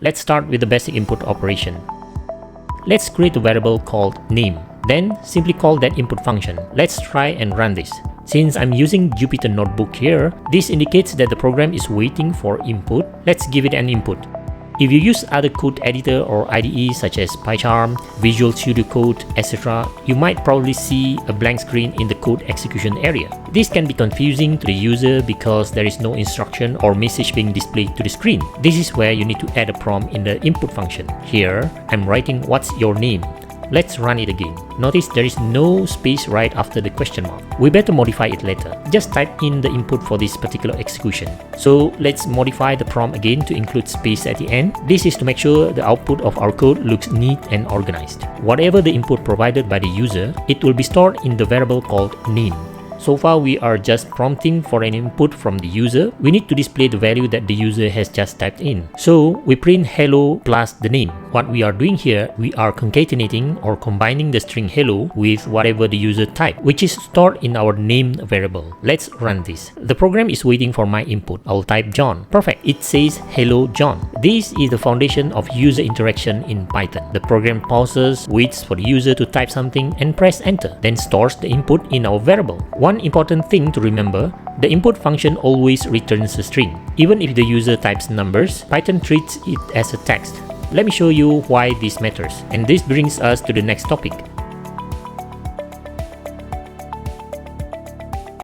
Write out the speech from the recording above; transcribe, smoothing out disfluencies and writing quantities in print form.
Let's start with the basic input operation. Let's create a variable called name. Then simply call that input function. Let's try and run this. Since I'm using Jupyter Notebook here, this indicates that the program is waiting for input. Let's give it an input. If you use other code editor or IDE such as PyCharm, Visual Studio Code, etc., you might probably see a blank screen in the code execution area. This can be confusing to the user because there is no instruction or message being displayed to the screen. This is where you need to add a prompt in the input function. Here, I'm writing "What's your name?" Let's run it again. Notice there is no space right after the question mark. We better modify it later. Just type in the input for this particular execution. So let's modify the prompt again to include space at the end. This is to make sure the output of our code looks neat and organized. Whatever the input provided by the user, it will be stored in the variable called name. So far, we are just prompting for an input from the user. We need to display the value that the user has just typed in. So we print hello plus the name. What we are doing here, we are concatenating or combining the string hello with whatever the user typed, which is stored in our name variable. Let's run this. The program is waiting for my input. I'll type John. Perfect. It says hello John. This is the foundation of user interaction in Python. The program pauses, waits for the user to type something and press enter, then stores the input in our variable. One important thing to remember, the input function always returns a string. Even if the user types numbers, Python treats it as a text. Let me show you why this matters. And this brings us to the next topic.